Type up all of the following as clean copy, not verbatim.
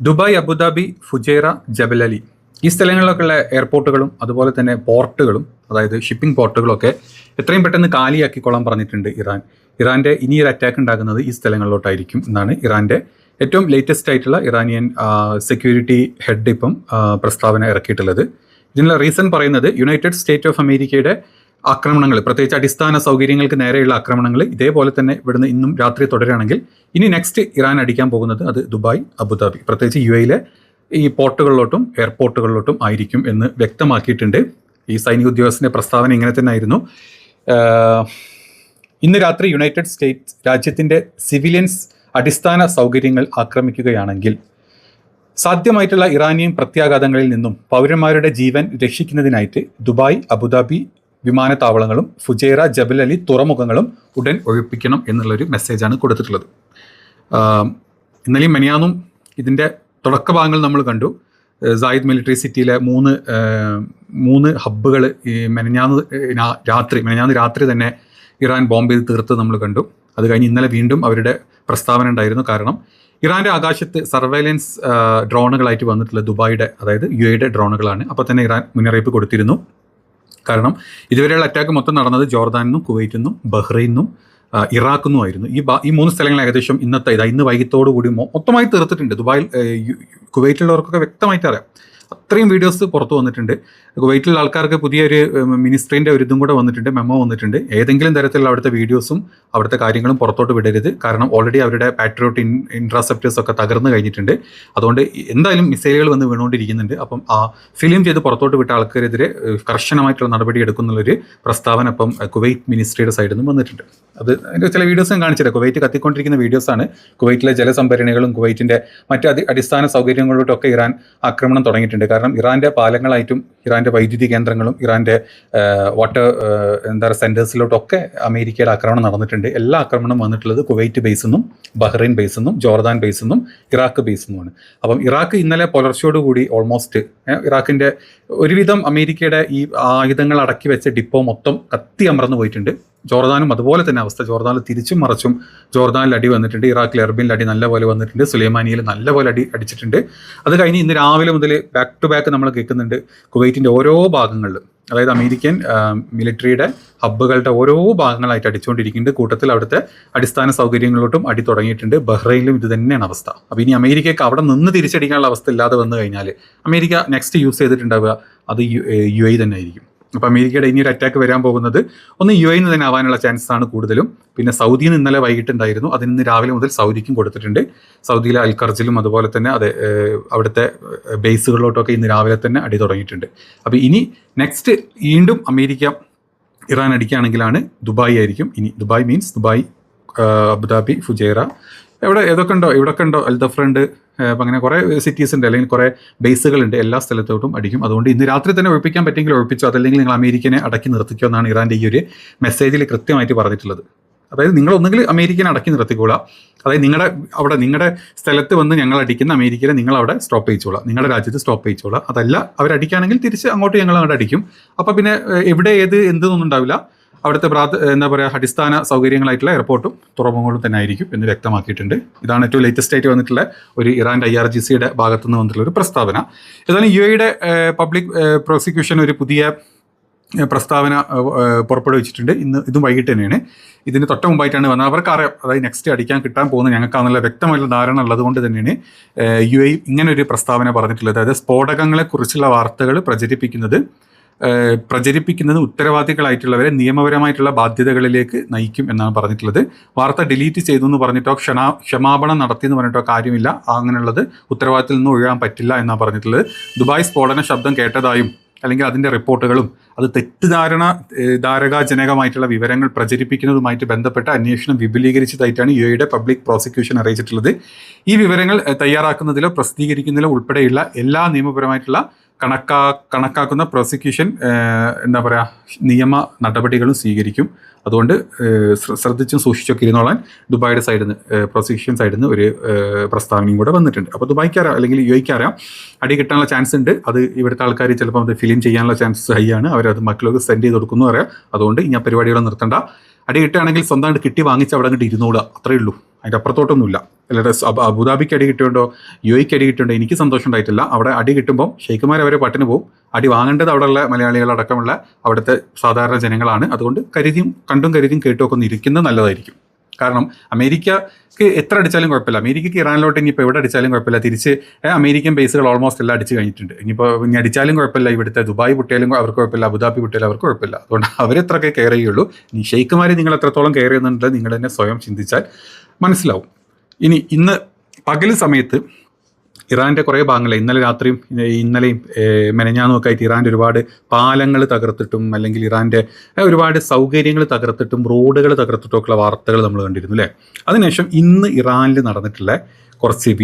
Dubai, Abu Dhabi, Fujairah, ജബൽ അലി ഈ സ്ഥലങ്ങളിലൊക്കെയുള്ള എയർപോർട്ടുകളും അതുപോലെ തന്നെ പോർട്ടുകളും, അതായത് ഷിപ്പിംഗ് പോർട്ടുകളൊക്കെ എത്രയും പെട്ടെന്ന് കാലിയാക്കിക്കൊള്ളാൻ പറഞ്ഞിട്ടുണ്ട് ഇറാൻ്റെ ഇനിയൊരു അറ്റാക്ക് ഉണ്ടാകുന്നത് ഈ സ്ഥലങ്ങളിലോട്ടായിരിക്കും എന്നാണ് ഇറാൻ്റെ ഏറ്റവും ലേറ്റസ്റ്റ് ആയിട്ടുള്ള ഇറാനിയൻ സെക്യൂരിറ്റി ഹെഡ് ഇപ്പം പ്രസ്താവന ഇറക്കിയിട്ടുള്ളത്. ഇതിനുള്ള റീസൺ പറയുന്നത് യുണൈറ്റഡ് സ്റ്റേറ്റ് ഓഫ് അമേരിക്കയുടെ ആക്രമണങ്ങൾ, പ്രത്യേകിച്ച് അടിസ്ഥാന സൗകര്യങ്ങൾക്ക് നേരെയുള്ള ആക്രമണങ്ങൾ ഇതേപോലെ തന്നെ ഇവിടുന്ന് ഇന്നും രാത്രി തുടരുകയാണെങ്കിൽ ഇനി നെക്സ്റ്റ് ഇറാൻ അടിക്കാൻ പോകുന്നത് അത് ദുബായ്, അബുദാബി, പ്രത്യേകിച്ച് UAE ഈ പോർട്ടുകളിലോട്ടും എയർപോർട്ടുകളിലോട്ടും ആയിരിക്കും എന്ന് വ്യക്തമാക്കിയിട്ടുണ്ട്. ഈ സൈനിക ഉദ്യോഗസ്ഥൻ്റെ പ്രസ്താവന ഇങ്ങനെ തന്നെ ആയിരുന്നു. ഇന്ന് രാത്രി യുണൈറ്റഡ് സ്റ്റേറ്റ്സ് രാജ്യത്തിൻ്റെ സിവിലിയൻസ് അടിസ്ഥാന സൗകര്യങ്ങൾ ആക്രമിക്കുകയാണെങ്കിൽ സാധ്യമായിട്ടുള്ള ഇറാനിയൻ പ്രത്യാഘാതങ്ങളിൽ നിന്നും പൗരന്മാരുടെ ജീവൻ രക്ഷിക്കുന്നതിനായിട്ട് ദുബായ്, അബുദാബി വിമാനത്താവളങ്ങളും ഫുജൈറ, ജബൽ അലി തുറമുഖങ്ങളും ഉടൻ ഒഴിപ്പിക്കണം എന്നുള്ളൊരു മെസ്സേജാണ് കൊടുത്തിട്ടുള്ളത്. ഇന്നലെയും മെനിയാന്നും ഇതിൻ്റെ തുടക്ക ഭാഗങ്ങൾ നമ്മൾ കണ്ടു. സായിദ് മിലിറ്ററി സിറ്റിയിലെ മൂന്ന് ഹബ്ബുകൾ ഈ മെനഞ്ഞാന്ന് രാത്രി തന്നെ ഇറാൻ ബോംബ് ചെയ്ത് തീർത്ത് നമ്മൾ കണ്ടു. അത് കഴിഞ്ഞ് ഇന്നലെ വീണ്ടും അവരുടെ പ്രസ്താവന ഉണ്ടായിരുന്നു. കാരണം ഇറാൻ്റെ ആകാശത്ത് സർവൈലൻസ് ഡ്രോണുകളായിട്ട് വന്നിട്ടുള്ള ദുബായിയുടെ, അതായത് UAE ഡ്രോണുകളാണ്. അപ്പോൾ തന്നെ ഇറാൻ മുന്നറിയിപ്പ് കൊടുത്തിരുന്നു. കാരണം ഇതുവരെയുള്ള അറ്റാക്ക് മൊത്തം നടന്നത് ജോർദാനിന്നും കുവൈറ്റിൽ നിന്നും ബഹ്റൈനിന്നും ഇറാഖിന്നും ആയിരുന്നു. ഈ മൂന്ന് സ്ഥലങ്ങൾ ഏകദേശം ഇന്ന് വൈകിട്ടോടു കൂടി മൊത്തമായി തീർത്തിട്ടുണ്ട്. ദുബായിൽ കുവൈറ്റിലുള്ളവർക്കൊക്കെ വ്യക്തമായിട്ട് അറിയാം. അത്രയും വീഡിയോസ് പുറത്തു വന്നിട്ടുണ്ട്. കുവൈറ്റിലുള്ള ആൾക്കാർക്ക് പുതിയൊരു മിനിസ്ട്രീൻ്റെ ഒരു ഇതും കൂടെ വന്നിട്ടുണ്ട്, മെമ്മോ വന്നിട്ടുണ്ട്. ഏതെങ്കിലും തരത്തിലുള്ള അവിടുത്തെ വീഡിയോസും അവിടുത്തെ കാര്യങ്ങളും പുറത്തോട്ട് വിടരുത്. കാരണം ഓൾറെഡി അവരുടെ പാട്രിയോട്ട് ഇൻട്രാസെപ്റ്റേഴ്സ് ഒക്കെ തകർന്നു കഴിഞ്ഞിട്ടുണ്ട്. അതുകൊണ്ട് എന്തായാലും മിസൈലുകൾ വന്ന് വീണുകൊണ്ടിരിക്കുന്നുണ്ട്. അപ്പം ആ ഫിലിം ചെയ്ത് പുറത്തോട്ട് വിട്ട ആൾക്കാരെതിരെ കർശനമായിട്ടുള്ള നടപടി എടുക്കുന്നുള്ളൊരു പ്രസ്താവന ഇപ്പം കുവൈറ്റ് മിനിസ്ട്രിയുടെ സൈഡിൽ നിന്നും വന്നിട്ടുണ്ട്. അതിൻ്റെ ചില വീഡിയോസും കാണിച്ചില്ല. കുവൈറ്റ് കത്തിക്കൊണ്ടിരിക്കുന്ന വീഡിയോസാണ്. കുവൈറ്റിലെ ജലസംഭരണികളും കുവൈറ്റിൻ്റെ മറ്റ് അടിസ്ഥാന സൗകര്യങ്ങളിലോട്ടൊക്കെ ഇറാൻ ആക്രമണം തുടങ്ങിയിട്ടുണ്ട്. കാരണം ഇറാൻ്റെ പാലങ്ങളായിട്ടും ഇറാൻ്റെ വൈദ്യുതി കേന്ദ്രങ്ങളും ഇറാൻ്റെ വാട്ടർ സെൻറ്റേഴ്സിലോട്ടൊക്കെ അമേരിക്കയുടെ ആക്രമണം നടന്നിട്ടുണ്ട്. എല്ലാ ആക്രമണം വന്നിട്ടുള്ളത് കുവൈറ്റ് ബേസിൽ നിന്നും ബഹ്റൈൻ ബേസിൽ നിന്നും ജോർദാൻ ബേസിൽ നിന്നും ഇറാഖ് ബേസിൽ നിന്നുമാണ്. അപ്പം ഇറാഖ് ഇന്നലെ പുലർച്ചയോടുകൂടി ഓൾമോസ്റ്റ് ഇറാഖിൻ്റെ ഒരുവിധം അമേരിക്കയുടെ ഈ ആയുധങ്ങൾ അടക്കി വെച്ച ഡിപ്പോ മൊത്തം കത്തി അമർന്നു പോയിട്ടുണ്ട്. ജോർദാനും അതുപോലെ തന്നെ അവസ്ഥ. ജോർദാനിൽ തിരിച്ചും മറച്ചും ജോർദാനിൽ അടി വന്നിട്ടുണ്ട്. ഇറാഖിൽ എർബിനിൽ അടി നല്ലപോലെ വന്നിട്ടുണ്ട്. സുലൈമാനിയിൽ നല്ലപോലെ അടിച്ചിട്ടുണ്ട്. അത് കഴിഞ്ഞ് ഇന്ന് രാവിലെ മുതൽ ബാക്ക് ടു ബാക്ക് നമ്മൾ കേൾക്കുന്നുണ്ട് കുവൈറ്റിൻ്റെ ഓരോ ഭാഗങ്ങളിലും, അതായത് അമേരിക്കൻ മിലിറ്ററിയുടെ ഹബ്ബുകളുടെ ഓരോ ഭാഗങ്ങളായിട്ട് അടിച്ചുകൊണ്ടിരിക്കുന്നുണ്ട്. കൂട്ടത്തിൽ അവിടുത്തെ അടിസ്ഥാന സൗകര്യങ്ങളിലോട്ടും അടി തുടങ്ങിയിട്ടുണ്ട്. ബഹ്റൈനിലും ഇത് തന്നെയാണ് അവസ്ഥ. അപ്പോൾ ഇനി അമേരിക്കയ്ക്ക് അവിടെ നിന്ന് തിരിച്ചടിക്കാനുള്ള അവസ്ഥ ഇല്ലാതെ വന്നു കഴിഞ്ഞാൽ അമേരിക്ക നെക്സ്റ്റ് യൂസ് ചെയ്തിട്ടുണ്ടാവുക അത് UAE തന്നെ ആയിരിക്കും. അപ്പോൾ അമേരിക്കയുടെ ഇനിയൊരു അറ്റാക്ക് വരാൻ പോകുന്നത് ഒന്ന് UAE നിന്ന് തന്നെ ആവാനുള്ള ചാൻസസ് ആണ് കൂടുതലും. പിന്നെ സൗദിയിൽ നിന്ന് ഇന്നലെ വൈകിട്ടുണ്ടായിരുന്നു. അതിന് ഇന്ന് രാവിലെ മുതൽ സൗദിക്കും കൊടുത്തിട്ടുണ്ട്. സൗദിയിലെ അൽഖർജിലും അതുപോലെ തന്നെ അവിടുത്തെ ബേസുകളിലോട്ടൊക്കെ ഇന്ന് രാവിലെ തന്നെ അടി തുടങ്ങിയിട്ടുണ്ട്. അപ്പോൾ ഇനി നെക്സ്റ്റ് വീണ്ടും അമേരിക്ക ഇറാൻ അടിക്കുകയാണെങ്കിലാണ് ദുബായ് ആയിരിക്കും. ഇനി Dubai means Dubai, Abu Dhabi, Fujairah, ഇവിടെയൊക്കെ ഉണ്ടോ അൽദഫ്രണ്ട്, അപ്പം അങ്ങനെ കുറേ സിറ്റീസ് ഉണ്ട്, അല്ലെങ്കിൽ കുറേ ബേസുകളുണ്ട്. എല്ലാ സ്ഥലത്തോട്ടും അടിക്കും. അതുകൊണ്ട് ഇന്ന് രാത്രി തന്നെ ഒഴിപ്പിക്കാൻ പറ്റുമെങ്കിൽ ഒഴിപ്പിച്ചോ, അതല്ലെങ്കിൽ നിങ്ങൾ അമേരിക്കനെ അടക്കി നിർത്തിക്കോ എന്നാണ് ഇറാൻ്റെ ഈ ഒരു മെസ്സേജിൽ കൃത്യമായിട്ട് പറഞ്ഞിട്ടുള്ളത്. അതായത് നിങ്ങൾ ഒന്നുകിൽ അമേരിക്കനെ അടക്കി നിർത്തിക്കോളാം, അതായത് നിങ്ങളുടെ സ്ഥലത്ത് വന്ന് ഞങ്ങൾ അടിക്കുന്ന അമേരിക്കനെ നിങ്ങൾ അവിടെ സ്റ്റോപ്പ് ചെയ്യിച്ചോളാം, നിങ്ങളുടെ രാജ്യത്ത് സ്റ്റോപ്പ് ചെയ്യിച്ചോളാം. അതല്ല അവരടിക്കുകയാണെങ്കിൽ തിരിച്ച് അങ്ങോട്ട് ഞങ്ങൾ അങ്ങോട്ട് അടിക്കും. അപ്പോൾ പിന്നെ എവിടെ എന്തൊന്നും ഉണ്ടാവില്ല. അവിടുത്തെ അടിസ്ഥാന സൗകര്യങ്ങളായിട്ടുള്ള എയർപോർട്ടും തുറമുഖങ്ങളും തന്നെ ആയിരിക്കും എന്ന് വ്യക്തമാക്കിയിട്ടുണ്ട്. ഇതാണ് ഏറ്റവും ലേറ്റസ്റ്റ് ആയിട്ട് വന്നിട്ടുള്ള ഒരു ഇറാൻ്റെ IRGCയുടെ ഭാഗത്തുനിന്ന് വന്നിട്ടുള്ള ഒരു പ്രസ്താവന. ഏതായാലും UAE പബ്ലിക് പ്രോസിക്യൂഷൻ ഒരു പുതിയ പ്രസ്താവന പുറപ്പെടുവിച്ചിട്ടുണ്ട്. ഇതും വൈകിട്ട് തന്നെയാണ്. ഇതിന് തൊട്ട് മുമ്പായിട്ടാണ് വന്നത്. അവർക്ക് അറിയാം, അതായത് നെക്സ്റ്റ് അടിക്കാൻ കിട്ടാൻ പോകുന്നത് ഞങ്ങൾക്കാണെന്നുള്ള വ്യക്തമായിട്ടുള്ള ധാരണ ഉള്ളതുകൊണ്ട് തന്നെയാണ് UAE ഇങ്ങനെ ഒരു പ്രസ്താവന പറഞ്ഞിട്ടുള്ളത്. അതായത് സ്ഫോടകങ്ങളെക്കുറിച്ചുള്ള വാർത്തകൾ പ്രചരിപ്പിക്കുന്നത് ഉത്തരവാദികളായിട്ടുള്ളവരെ നിയമപരമായിട്ടുള്ള ബാധ്യതകളിലേക്ക് നയിക്കും എന്നാണ് പറഞ്ഞിട്ടുള്ളത്. വാർത്ത ഡിലീറ്റ് ചെയ്തു എന്ന് പറഞ്ഞിട്ടോ ക്ഷമാപണം നടത്തി എന്ന് പറഞ്ഞിട്ടോ കാര്യമില്ല. അങ്ങനെയുള്ളത് ഉത്തരവാദിത്തത്തിൽ നിന്ന് ഒഴിയാൻ പറ്റില്ല എന്നാണ് പറഞ്ഞിട്ടുള്ളത്. ദുബായ് സ്ഫോടന ശബ്ദം കേട്ടതായും അല്ലെങ്കിൽ അതിൻ്റെ റിപ്പോർട്ടുകളും അത് ധാരകാജനകമായിട്ടുള്ള വിവരങ്ങൾ പ്രചരിപ്പിക്കുന്നതുമായിട്ട് ബന്ധപ്പെട്ട അന്വേഷണം വിപുലീകരിച്ചതായിട്ടാണ് UAE പബ്ലിക് പ്രോസിക്യൂഷൻ അറിയിച്ചിട്ടുള്ളത്. ഈ വിവരങ്ങൾ തയ്യാറാക്കുന്നതിലോ പ്രസിദ്ധീകരിക്കുന്നതിലോ ഉൾപ്പെടെയുള്ള എല്ലാ നിയമപരമായിട്ടുള്ള കണക്കാക്കുന്ന പ്രോസിക്യൂഷൻ നിയമ നടപടികളും സ്വീകരിക്കും. അതുകൊണ്ട് ശ്രദ്ധിച്ചും സൂക്ഷിച്ചൊക്കെ ഇരുന്നോളാൻ ദുബായിയുടെ സൈഡിൽ നിന്ന്, പ്രോസിക്യൂഷൻ സൈഡിൽ നിന്ന് ഒരു പ്രസ്താവനയും കൂടെ വന്നിട്ടുണ്ട്. അപ്പോൾ ദുബായ്ക്ക് അറിയാം, അല്ലെങ്കിൽ UAE അറിയാം അടി കിട്ടാനുള്ള ചാൻസ് ഉണ്ട്. അത് ഇവിടുത്തെ ആൾക്കാർ ചിലപ്പോൾ അത് ഫിലിം ചെയ്യാനുള്ള ചാൻസസ് ഹൈ ആണ്. അവരത് മറ്റുള്ളവർക്ക് സെൻഡ് ചെയ്ത് കൊടുക്കുന്നു അറിയാം. അതുകൊണ്ട് ഇനി ആ പരിപാടികളെ നിർത്തണ്ട. അടി കിട്ടുകയാണെങ്കിൽ സ്വന്തമായിട്ട് കിട്ടി വാങ്ങിച്ച് അവിടെ അങ്ങോട്ട് ഇരുന്നോളുക, അത്രയേ ഉള്ളൂ. അതിൻ്റെ അപ്പുറത്തോട്ടൊന്നുമില്ല. അല്ലാതെ അബുദാബിക്ക് അടി കിട്ടുന്നുണ്ടോ UAE അടി കിട്ടുന്നുണ്ടോ എനിക്ക് സന്തോഷം ഉണ്ടായിട്ടില്ല. അവിടെ അടി കിട്ടുമ്പോൾ ഷെയ്ഖുമാർ അവരെ പട്ടിന് പോകും. അടി വാങ്ങേണ്ടത് അവിടെയുള്ള മലയാളികളടക്കമുള്ള അവിടുത്തെ സാധാരണ ജനങ്ങളാണ്. അതുകൊണ്ട് കണ്ടും കരുതിയും കേട്ടുമൊക്കെ ഒന്ന് ഇരിക്കുന്നത് നല്ലതായിരിക്കും. കാരണം അമേരിക്കക്ക് എത്ര അടിച്ചാലും കുഴപ്പമില്ല. അമേരിക്കക്ക് ഇറാനിലോട്ട് ഇനിയിപ്പോൾ എവിടെ അടിച്ചാലും കുഴപ്പമില്ല. തിരിച്ച് അമേരിക്കൻ ബേസുകൾ ഓൾമോസ്റ്റ് എല്ലാം അടിച്ച് കഴിഞ്ഞിട്ടുണ്ട്. ഇനിയിപ്പോൾ ഇനി അടിച്ചാലും കുഴപ്പമില്ല. ഇവിടുത്തെ ദുബായ് പൊട്ടിയാലും അവർക്ക് കുഴപ്പമില്ല, അബുദാബി പൊട്ടിയാലും അവർക്ക് കുഴപ്പമില്ല. അതുകൊണ്ട് അവരെത്രയൊക്കെ കെയർ ചെയ്യുള്ളൂ. ഇനി ഷെയ്ഖുമാർ നിങ്ങൾ എത്രത്തോളം കെയർ ചെയ്യുന്നുണ്ട് നിങ്ങൾ തന്നെ സ്വയം ചിന്തിച്ചാൽ മനസ്സിലാവും. ഇന്ന് പകൽ സമയത്ത് ഇറാൻ്റെ കുറേ ഭാഗങ്ങൾ ഇന്നലെയും മെനഞ്ഞാന്നുമൊക്കെ ആയിട്ട് ഇറാൻ്റെ ഒരുപാട് പാലങ്ങൾ തകർത്തിട്ടും അല്ലെങ്കിൽ ഇറാൻ്റെ ഒരുപാട് സൗകര്യങ്ങൾ തകർത്തിട്ടും റോഡുകൾ തകർത്തിട്ടും ഒക്കെയുള്ള വാർത്തകൾ നമ്മൾ കണ്ടിരുന്നു അല്ലേ. അതിനുശേഷം ഇന്ന് ഇറാനിൽ നടന്നിട്ടുള്ള കുറച്ച്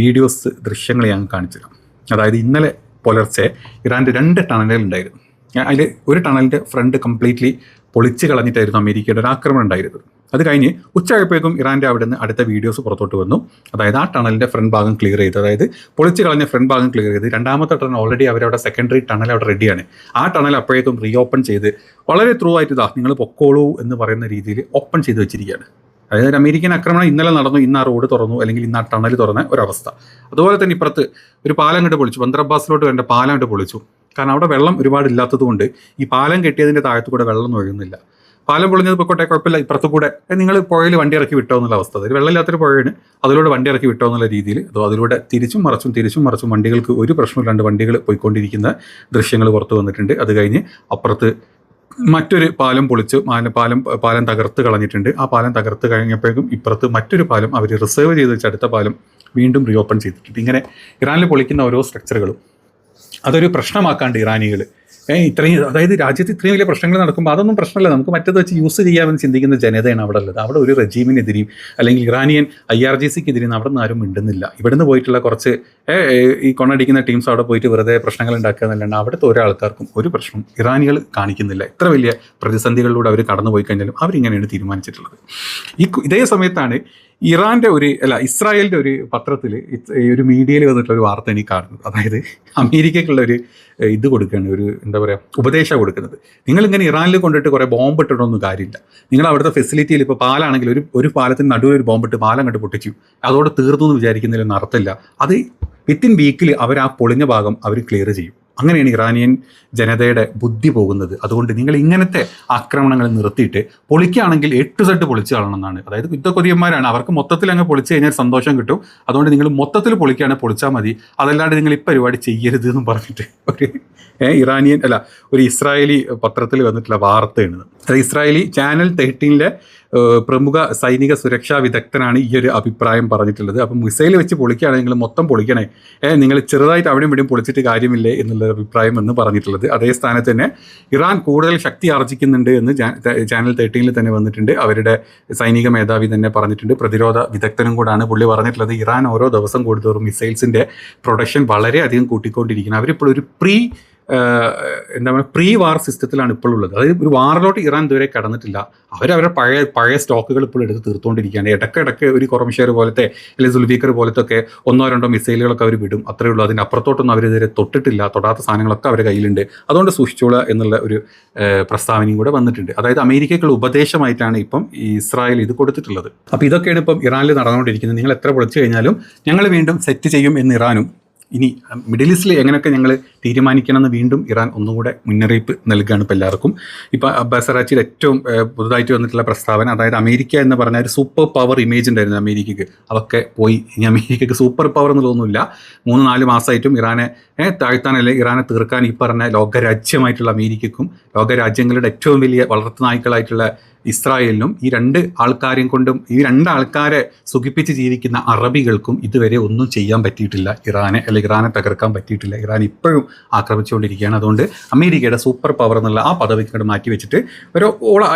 ദൃശ്യങ്ങൾ ഞാൻ കാണിച്ചു തരാം. അതായത് ഇന്നലെ പുലർച്ചെ ഇറാൻ്റെ 2 ടണലുകൾ ഉണ്ടായിരുന്നു. അതിൽ ഒരു ടണലിൻ്റെ ഫ്രണ്ട് കംപ്ലീറ്റ്ലി പൊളിച്ച് കളഞ്ഞിട്ടായിരുന്നു അമേരിക്കയുടെ ഒരു ആക്രമണം ഉണ്ടായിരുന്നത്. അത് കഴിഞ്ഞ് ഉച്ചയായപ്പോഴേക്കും ഇറാൻ്റെ അവിടെ നിന്ന് അടുത്ത വീഡിയോസ് പുറത്തോട്ട് വന്നു. അതായത് ആ ടണലിൻ്റെ ഫ്രണ്ട് ഭാഗം ക്ലിയർ ചെയ്ത്, അതായത് പൊളിച്ച് കളഞ്ഞ ഫ്രണ്ട് ഭാഗം ക്ലിയർ ചെയ്ത് രണ്ടാമത്തെ ടണൽ ഓൾറെഡി അവരവിടെ സെക്കൻഡറി ടണൽ അവിടെ റെഡിയാണ്. ആ ടണൽ അപ്പോഴേക്കും റീഓപ്പൺ ചെയ്ത് വളരെ ത്രൂ ആയിട്ട് നിങ്ങൾ പൊക്കോളൂ എന്ന് പറയുന്ന രീതിയിൽ ഓപ്പൺ ചെയ്ത് വെച്ചിരിക്കുകയാണ്. അതായത് അമേരിക്കൻ ആക്രമണം ഇന്നലെ നടന്നു, ഇന്ന് ആ റോഡ് തുറന്നു അല്ലെങ്കിൽ ഇന്ന് ആ ടണൽ തുറന്ന ഒരവസ്ഥ. അതുപോലെ തന്നെ ഇപ്പുറത്ത് ഒരു പാലം കണ്ട് പൊളിച്ചു, ബന്ദർ അബ്ബാസിലോട്ട് വേണ്ട പാലം കണ്ട് പൊളിച്ചു. കാരണം അവിടെ വെള്ളം ഒരുപാട് ഇല്ലാത്തത് കൊണ്ട് ഈ പാലം കെട്ടിയതിൻ്റെ താഴത്തു കൂടെ വെള്ളം ഒഴുകുന്നില്ല. പാലം പൊളിഞ്ഞത് പൊക്കോട്ടെ കുഴപ്പമില്ല, ഇപ്പുറത്തു കൂടെ നിങ്ങൾ പുഴയിൽ വണ്ടി ഇറക്കി വിട്ടോ എന്നുള്ള അവസ്ഥ. അതായത് വെള്ളമില്ലാത്തൊരു പുഴയാണ്, അതിലൂടെ വണ്ടി ഇറക്കി വിട്ടോ എന്നുള്ള രീതിയിൽ അതിലൂടെ തിരിച്ചും മറിച്ചും വണ്ടികൾക്ക് ഒരു പ്രശ്നമില്ലാണ്ട് വണ്ടികൾ പോയിക്കൊണ്ടിരിക്കുന്ന ദൃശ്യങ്ങൾ പുറത്തു വന്നിട്ടുണ്ട്. അത് കഴിഞ്ഞ് അപ്പുറത്ത് മറ്റൊരു പാലം പൊളിച്ചു, പാലം തകർത്ത് കളഞ്ഞിട്ടുണ്ട്. ആ പാലം തകർത്ത് കഴിഞ്ഞപ്പോഴേക്കും ഇപ്പുറത്ത് മറ്റൊരു പാലം അവർ റിസർവ് ചെയ്ത് വെച്ച അടുത്ത പാലം വീണ്ടും റീഓപ്പൺ ചെയ്തിട്ടുണ്ട്. ഇങ്ങനെ ഇറാനിൽ പൊളിക്കുന്ന ഓരോ സ്ട്രക്ചറുകളും അതൊരു പ്രശ്നമാക്കാണ്ട് ഇറാനികൾ അതായത് രാജ്യത്ത് ഇത്രയും വലിയ പ്രശ്നങ്ങൾ നടക്കുമ്പോൾ അതൊന്നും പ്രശ്നമല്ല, നമുക്ക് മറ്റത് വെച്ച് യൂസ് ചെയ്യാമെന്ന് ചിന്തിക്കുന്ന ജനതയാണ് അവിടെ ഉള്ളത്. അവിടെ ഒരു റെജീമിനെതിരെയും അല്ലെങ്കിൽ ഇറാനിയൻ IRGCക്കെതിരെയും അവിടെ നിന്ന് ആരും മിണ്ടുന്നില്ല. ഇവിടുന്ന് പോയിട്ടുള്ള കുറച്ച് ഈ കൊണടിക്കുന്ന ടീംസ് അവിടെ പോയിട്ട് വെറുതെ പ്രശ്നങ്ങൾ ഉണ്ടാക്കുക എന്നല്ലാണ്ട് അവിടുത്തെ ഒരാൾക്കാർക്കും ഒരു പ്രശ്നം ഇറാനികൾ കാണിക്കുന്നില്ല. എത്ര വലിയ പ്രതിസന്ധികളിലൂടെ അവർ കടന്നു പോയി കഴിഞ്ഞാലും അവരിങ്ങനെയാണ് തീരുമാനിച്ചിട്ടുള്ളത്. ഇതേ സമയത്താണ് ഇസ്രായേലിൻ്റെ ഒരു പത്രത്തിൽ ഒരു മീഡിയയിൽ വന്നിട്ടുള്ള ഒരു വാർത്ത എനിക്ക് കാണുന്നത്. അതായത് അമേരിക്കയ്ക്കുള്ള ഒരു ഇത് കൊടുക്കുകയാണ്, ഒരു എന്താ പറയുക ഉപദേശം കൊടുക്കുന്നത്. നിങ്ങളിങ്ങനെ ഇറാനിൽ കൊണ്ടിട്ട് കുറേ ബോംബ് ഇട്ടിട്ടൊന്നും കാര്യമില്ല. നിങ്ങൾ അവിടുത്തെ ഫെസിലിറ്റിയിൽ ഇപ്പോൾ പാലാണെങ്കിൽ ഒരു പാലത്തിന് നടുവിൽ ഒരു ബോംബിട്ട് പാലം കണ്ട് പൊട്ടിച്ചു, അതോടെ തീർന്നു എന്ന് വിചാരിക്കുന്നതിലൊന്നും അർത്ഥമില്ല. അത് വിത്തിൻ വീക്കിൽ അവർ ആ പൊളിഞ്ഞ ഭാഗം അവർ ക്ലിയർ ചെയ്യും. അങ്ങനെയാണ് ഇറാനിയൻ ജനതയുടെ ബുദ്ധി പോകുന്നത്. അതുകൊണ്ട് നിങ്ങൾ ഇങ്ങനത്തെ ആക്രമണങ്ങൾ നിർത്തിയിട്ട് പൊളിക്കുകയാണെങ്കിൽ 8Z പൊളിച്ച് കളണമെന്നാണ്. അതായത് യുദ്ധക്കൊതിയന്മാരാണ്, അവർക്ക് മൊത്തത്തിൽ അങ്ങ് പൊളിച്ച് കഴിഞ്ഞാൽ സന്തോഷം കിട്ടും. അതുകൊണ്ട് നിങ്ങൾ മൊത്തത്തിൽ പൊളിക്കുകയാണെങ്കിൽ പൊളിച്ചാൽ മതി, അതല്ലാണ്ട് നിങ്ങൾ ഈ പരിപാടി ചെയ്യരുത് എന്ന് പറഞ്ഞിട്ട് ഒരു ഇസ്രായേലി പത്രത്തിൽ വന്നിട്ടുള്ള വാർത്തയാണ്. അത് ഇസ്രായേലി ചാനൽ 13 പ്രമുഖ സൈനിക സുരക്ഷാ വിദഗ്ധനാണ് ഈ ഒരു അഭിപ്രായം പറഞ്ഞിട്ടുള്ളത്. അപ്പം മിസൈൽ വെച്ച് പൊളിക്കുകയാണെങ്കിൽ നിങ്ങൾ മൊത്തം പൊളിക്കണേ, നിങ്ങൾ ചെറുതായിട്ട് അവിടെയും ഇവിടെയും പൊളിച്ചിട്ട് കാര്യമില്ലേ എന്നുള്ള അഭിപ്രായം എന്ന് പറഞ്ഞിട്ടുള്ളത്. അതേ സ്ഥാനത്ത് തന്നെ ഇറാൻ കൂടുതൽ ശക്തി ആർജിക്കുന്നുണ്ട് എന്ന് ചാനൽ 13 തന്നെ വന്നിട്ടുണ്ട്. അവരുടെ സൈനിക മേധാവി തന്നെ പറഞ്ഞിട്ടുണ്ട്, പ്രതിരോധ വിദഗ്ധനും കൂടാണ് പുള്ളി പറഞ്ഞിട്ടുള്ളത്. ഇറാൻ ഓരോ ദിവസം കൂടുതലും മിസൈൽസിൻ്റെ പ്രൊഡക്ഷൻ വളരെയധികം കൂട്ടിക്കൊണ്ടിരിക്കുന്നത്. അവരിപ്പോൾ ഒരു പ്രീ വാർ സിസ്റ്റത്തിലാണ് ഇപ്പോൾ ഉള്ളത്. അതായത് ഒരു വാറിലോട്ട് ഇറാൻ ഇതുവരെ കടന്നിട്ടില്ല. അവരവരുടെ പഴയ സ്റ്റോക്കുകൾ ഇപ്പോൾ എടുത്ത് തീർത്തുകൊണ്ടിരിക്കുകയാണ്. ഇടയ്ക്കിടയ്ക്ക് ഒരു കൊറംഷേർ പോലത്തെ അല്ലെങ്കിൽ സുൽഫീക്കർ പോലത്തെ ഒക്കെ 1-2 മിസൈലുകളൊക്കെ അവർ വിടും, അത്രയേ ഉള്ളൂ. അതിൻ്റെ അപ്പുറത്തോട്ടൊന്നും അവരിതുവരെ തൊടാത്ത സാധനങ്ങളൊക്കെ അവരുടെ കയ്യിലുണ്ട്. അതുകൊണ്ട് സൂക്ഷിച്ചോളുക എന്നുള്ള ഒരു പ്രസ്താവനയും കൂടെ വന്നിട്ടുണ്ട്. അതായത് അമേരിക്കയ്ക്കുള്ള ഉപദേശമായിട്ടാണ് ഇപ്പം ഇസ്രായേൽ ഇത് കൊടുത്തിട്ടുള്ളത്. അപ്പോൾ ഇതൊക്കെയാണ് ഇപ്പം ഇറാനിൽ നടന്നുകൊണ്ടിരിക്കുന്നത്. നിങ്ങൾ എത്ര പൊളിച്ചു കഴിഞ്ഞാലും ഞങ്ങൾ വീണ്ടും സെറ്റ് ചെയ്യും എന്ന് ഇറാനും ഇനി മിഡിൽ ഈസ്റ്റിൽ എങ്ങനെയൊക്കെ ഞങ്ങൾ തീരുമാനിക്കണമെന്ന് വീണ്ടും ഇറാൻ ഒന്നുകൂടെ മുന്നറിയിപ്പ് നൽകുകയാണ് ഇപ്പോൾ എല്ലാവർക്കും. ഇപ്പോൾ അബ്ബാസ് അറാക്ചിയിൽ ഏറ്റവും പുതുതായിട്ട് വന്നിട്ടുള്ള പ്രസ്താവന, അതായത് അമേരിക്ക എന്ന് പറഞ്ഞാൽ ഒരു സൂപ്പർ പവർ ഇമേജ് ഉണ്ടായിരുന്നു അമേരിക്കയ്ക്ക്, അതൊക്കെ പോയി. ഇനി അമേരിക്കയ്ക്ക് സൂപ്പർ പവർ എന്നുള്ളതൊന്നുമില്ല. 3-4 മാസമായിട്ടും ഇറാനെ താഴ്ത്താൻ അല്ലെങ്കിൽ ഇറാനെ തീർക്കാൻ ഈ പറഞ്ഞ ലോകരാജ്യമായിട്ടുള്ള അമേരിക്കയ്ക്കും ലോകരാജ്യങ്ങളുടെ ഏറ്റവും വലിയ വളർത്തുനായ്ക്കളായിട്ടുള്ള ഇസ്രായേലിനും ഈ 2 ആൾക്കാരെയും കൊണ്ടും ഈ 2 ആൾക്കാരെ സുഖിപ്പിച്ച് ജീവിക്കുന്ന അറബികൾക്കും ഇതുവരെ ഒന്നും ചെയ്യാൻ പറ്റിയിട്ടില്ല. ഇറാനെ തകർക്കാൻ പറ്റിയിട്ടില്ല. ഇറാൻ ഇപ്പോഴും ആക്രമിച്ചുകൊണ്ടിരിക്കുകയാണ്. അതുകൊണ്ട് അമേരിക്കയുടെ സൂപ്പർ പവർ എന്നുള്ള ആ പദവിക്ക് മാറ്റി വെച്ചിട്ട്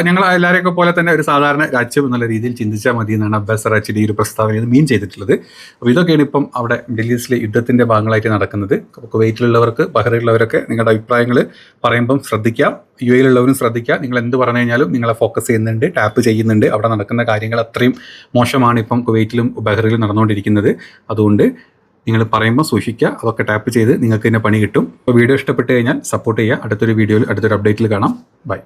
ഞങ്ങൾ എല്ലാവരെയൊക്കെ പോലെ തന്നെ ഒരു സാധാരണ രാജ്യം എന്നുള്ള രീതിയിൽ ചിന്തിച്ചാൽ മതി എന്നാണ് അബ്ബാസ് അറാക്ചിയുടെ ഈ ഒരു പ്രസ്താവന മീൻ ചെയ്തിട്ടുള്ളത്. അപ്പോൾ ഇതൊക്കെയാണ് ഇപ്പം അവിടെ മിഡിൽ ഈസ്റ്റിലെ യുദ്ധത്തിൻ്റെ ഭാഗങ്ങളായിട്ട് നടക്കുന്നത്. കുവൈറ്റിലുള്ളവർക്ക് ബഹ്റൈനിലുള്ളവരൊക്കെ നിങ്ങളുടെ അഭിപ്രായങ്ങൾ പറയുമ്പം ശ്രദ്ധിക്കാം. UAE-ലുള്ളവരും ശ്രദ്ധിക്കുക. നിങ്ങൾ എന്ത് പറഞ്ഞു കഴിഞ്ഞാലും നിങ്ങളെ ഫോക്കസ് ചെയ്യുന്നുണ്ട്, ടാപ്പ് ചെയ്യുന്നുണ്ട്. അവിടെ നടക്കുന്ന കാര്യങ്ങൾ അത്രയും മോശമാണ് ഇപ്പം കുവൈറ്റിലും ബഹ്റൈനിലും നടന്നുകൊണ്ടിരിക്കുന്നത്. അതുകൊണ്ട് നിങ്ങൾ പറയുമ്പോൾ സൂക്ഷിക്കുക, അതൊക്കെ ടാപ്പ് ചെയ്ത് നിങ്ങൾക്ക് തന്നെ പണി കിട്ടും. അപ്പോൾ വീഡിയോ ഇഷ്ടപ്പെട്ട് കഴിഞ്ഞാൽ സപ്പോർട്ട് ചെയ്യുക. അടുത്തൊരു വീഡിയോയിൽ അടുത്തൊരു അപ്ഡേറ്റിൽ കാണാം. ബൈ.